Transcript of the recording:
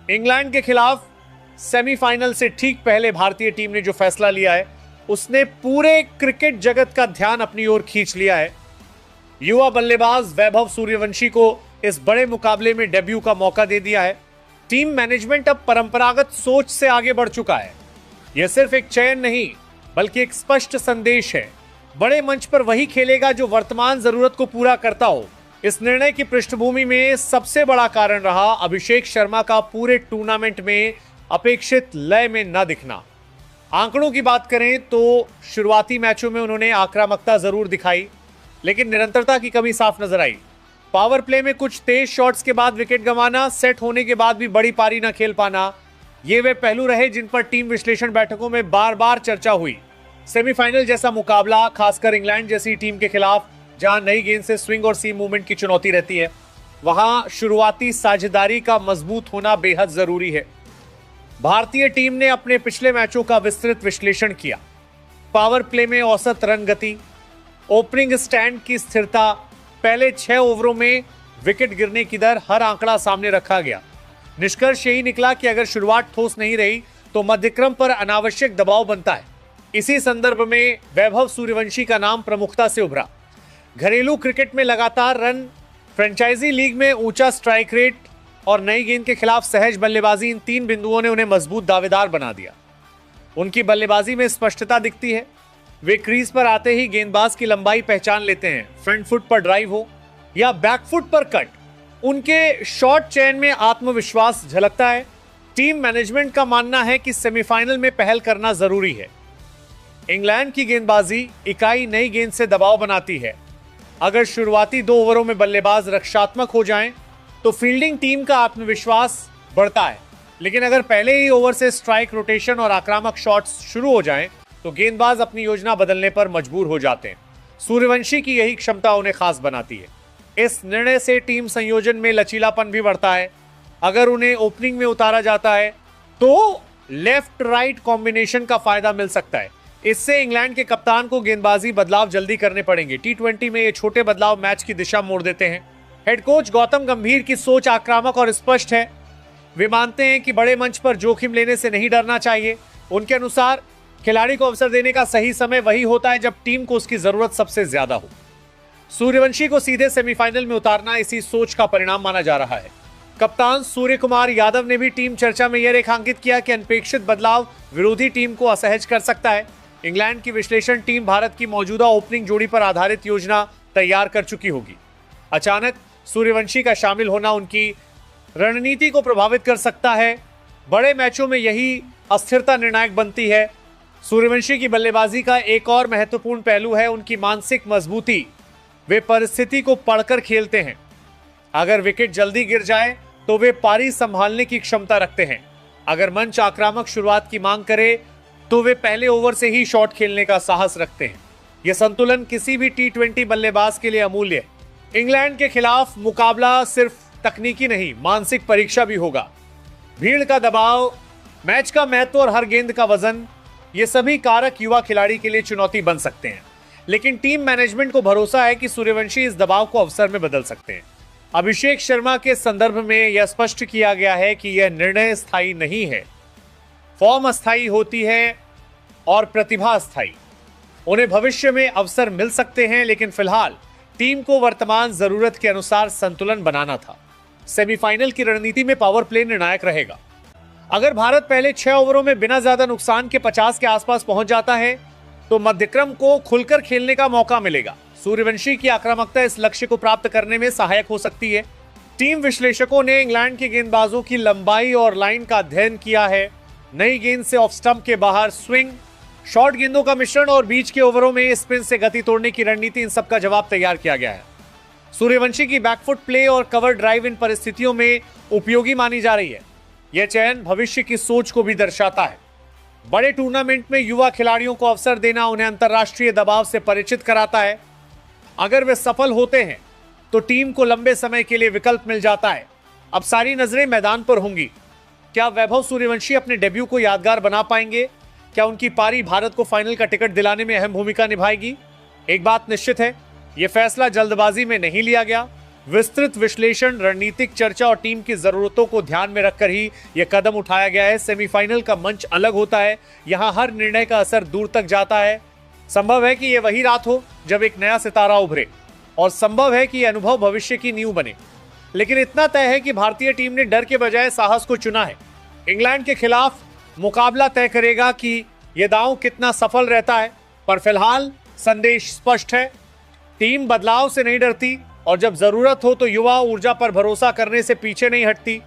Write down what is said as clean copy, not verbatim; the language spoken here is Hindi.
इंग्लैंड के खिलाफ सेमीफाइनल से ठीक पहले भारतीय टीम ने जो फैसला लिया है उसने पूरे क्रिकेट जगत का ध्यान अपनी ओर खींच लिया है। युवा बल्लेबाज वैभव सूर्यवंशी को इस बड़े मुकाबले में डेब्यू का मौका दे दिया है। टीम मैनेजमेंट अब परंपरागत सोच से आगे बढ़ चुका है। यह सिर्फ एक चयन नहीं बल्कि एक स्पष्ट संदेश है। बड़े मंच पर वही खेलेगा जो वर्तमान जरूरत को पूरा करता हो। इस निर्णय की पृष्ठभूमि में सबसे बड़ा कारण रहा अभिषेक शर्मा का पूरे टूर्नामेंट में अपेक्षित लय में न दिखना। आंकड़ों की बात करें तो शुरुआती मैचों में उन्होंने आक्रामकता जरूर दिखाई, लेकिन निरंतरता की कमी साफ नजर आई। पावर प्ले में कुछ तेज शॉट्स के बाद विकेट गंवाना, सेट होने के बाद भी बड़ी पारी न खेल पाना, ये वे पहलू रहे जिन पर टीम विश्लेषण बैठकों में बार बार चर्चा हुई। सेमीफाइनल जैसा मुकाबला, खासकर इंग्लैंड जैसी टीम के खिलाफ जहां नई गेंद से स्विंग और सीम मूवमेंट की चुनौती रहती है, वहां शुरुआती साझेदारी का मजबूत होना बेहद जरूरी है। भारतीय टीम ने अपने पिछले मैचों का विस्तृत विश्लेषण किया। पावर प्ले में औसत रन गति, ओपनिंग स्टैंड की स्थिरता, पहले 6 ओवरों में विकेट गिरने की दर, हर आंकड़ा सामने रखा गया। निष्कर्ष यही निकला कि अगर शुरुआत ठोस नहीं रही तो मध्यक्रम पर अनावश्यक दबाव बनता है। इसी संदर्भ में वैभव सूर्यवंशी का नाम प्रमुखता से उभरा। घरेलू क्रिकेट में लगातार रन, फ्रेंचाइजी लीग में ऊंचा स्ट्राइक रेट और नई गेंद के खिलाफ सहज बल्लेबाजी, इन 3 बिंदुओं ने उन्हें मजबूत दावेदार बना दिया। उनकी बल्लेबाजी में स्पष्टता दिखती है। वे क्रीज पर आते ही गेंदबाज की लंबाई पहचान लेते हैं। फ्रंट फुट पर ड्राइव हो या बैक फुट पर कट, उनके शॉट चयन में आत्मविश्वास झलकता है। टीम मैनेजमेंट का मानना है कि सेमीफाइनल में पहल करना जरूरी है। इंग्लैंड की गेंदबाजी इकाई नई गेंद से दबाव बनाती है। अगर शुरुआती 2 ओवरों में बल्लेबाज रक्षात्मक हो जाएं, तो फील्डिंग टीम का आत्मविश्वास बढ़ता है। लेकिन अगर पहले ही ओवर से स्ट्राइक रोटेशन और आक्रामक शॉट्स शुरू हो जाएं, तो गेंदबाज अपनी योजना बदलने पर मजबूर हो जाते हैं। सूर्यवंशी की यही क्षमता उन्हें खास बनाती है। इस निर्णय से टीम संयोजन में लचीलापन भी बढ़ता है। अगर उन्हें ओपनिंग में उतारा जाता है तो लेफ्ट राइट कॉम्बिनेशन का फायदा मिल सकता है। इससे इंग्लैंड के कप्तान को गेंदबाजी बदलाव जल्दी करने पड़ेंगे। टी20 में ये छोटे बदलाव मैच की दिशा मोड़ देते हैं। हेड कोच गौतम गंभीर की सोच आक्रामक और स्पष्ट है। वे मानते हैं कि बड़े मंच पर जोखिम लेने से नहीं डरना चाहिए। उनके अनुसार खिलाड़ी को अवसर देने का सही समय वही होता है जब टीम को उसकी जरूरत सबसे ज्यादा हो। सूर्यवंशी को सीधे सेमीफाइनल में उतारना इसी सोच का परिणाम माना जा रहा है। कप्तान सूर्य कुमार यादव ने भी टीम चर्चा में यह रेखांकित किया कि अनपेक्षित बदलाव विरोधी टीम को असहज कर सकता है। इंग्लैंड की विश्लेषण टीम भारत की मौजूदा ओपनिंग जोड़ी पर आधारित योजना तैयार कर चुकी होगी। अचानक सूर्यवंशी का शामिल होना उनकी रणनीति को प्रभावित कर सकता है। बड़े मैचों में यही अस्थिरता निर्णायक बनती है। सूर्यवंशी की बल्लेबाजी का एक और महत्वपूर्ण पहलू है उनकी मानसिक मजबूती। वे परिस्थिति को पढ़कर खेलते हैं। अगर विकेट जल्दी गिर जाए तो वे पारी संभालने की क्षमता रखते हैं। अगर मंच आक्रामक शुरुआत की मांग करे तो वे पहले ओवर से ही शॉट खेलने का साहस रखते हैं। यह संतुलन किसी भी टी20 बल्लेबाज के लिए अमूल्य है। इंग्लैंड के खिलाफ मुकाबला सिर्फ तकनीकी नहीं, मानसिक परीक्षा भी होगा। भीड़ का दबाव, मैच का महत्व और हर गेंद का वजन, ये सभी कारक युवा खिलाड़ी के लिए चुनौती बन सकते हैं। लेकिन टीम मैनेजमेंट को भरोसा है कि सूर्यवंशी इस दबाव को अवसर में बदल सकते हैं। अभिषेक शर्मा के संदर्भ में यह स्पष्ट किया गया है कि यह निर्णय स्थायी नहीं है। फॉर्म अस्थायी होती है और प्रतिभा अस्थायी। उन्हें भविष्य में अवसर मिल सकते हैं, लेकिन फिलहाल टीम को वर्तमान जरूरत के अनुसार संतुलन बनाना था। सेमीफाइनल की रणनीति में पावर प्ले निर्णायक रहेगा। अगर भारत पहले 6 ओवरों में बिना ज्यादा नुकसान के 50 के आसपास पहुंच जाता है तो मध्यक्रम को खुलकर खेलने का मौका मिलेगा। सूर्यवंशी की आक्रामकता इस लक्ष्य को प्राप्त करने में सहायक हो सकती है। टीम विश्लेषकों ने इंग्लैंड के गेंदबाजों की लंबाई और लाइन का अध्ययन किया है। नई गेंद से ऑफ स्टंप के बाहर स्विंग, शॉर्ट गेंदों का मिश्रण और बीच के ओवरों में स्पिन से गति तोड़ने की रणनीति, इन सबका जवाब तैयार किया गया है। सूर्यवंशी की बैकफुट प्ले और कवर ड्राइव इन परिस्थितियों में उपयोगी मानी जा रही है। यह चयन भविष्य की सोच को भी दर्शाता है। बड़े टूर्नामेंट में युवा खिलाड़ियों को अवसर देना उन्हें अंतर्राष्ट्रीय दबाव से परिचित कराता है। अगर वे सफल होते हैं तो टीम को लंबे समय के लिए विकल्प मिल जाता है। अब सारी नजरें मैदान पर होंगी। क्या वैभव सूर्यवंशी अपने डेब्यू को यादगार बना पाएंगे? क्या उनकी पारी भारत को फाइनल का टिकट दिलाने में अहम भूमिका निभाएगी? एक बात निश्चित है, यह फैसला जल्दबाजी में नहीं लिया गया। विस्तृत विश्लेषण, रणनीतिक चर्चा और टीम की जरूरतों को ध्यान में रखकर ही यह कदम उठाया गया है। सेमीफाइनल का मंच अलग होता है, यहां हर निर्णय का असर दूर तक जाता है। संभव है कि यह वही रात हो जब एक नया सितारा उभरे, और संभव है कि यह अनुभव भविष्य की नींव बने। लेकिन इतना तय है कि भारतीय टीम ने डर के बजाय साहस को चुना है। इंग्लैंड के खिलाफ मुकाबला तय करेगा कि यह दांव कितना सफल रहता है, पर फिलहाल संदेश स्पष्ट है। टीम बदलाव से नहीं डरती और जब जरूरत हो तो युवा ऊर्जा पर भरोसा करने से पीछे नहीं हटती।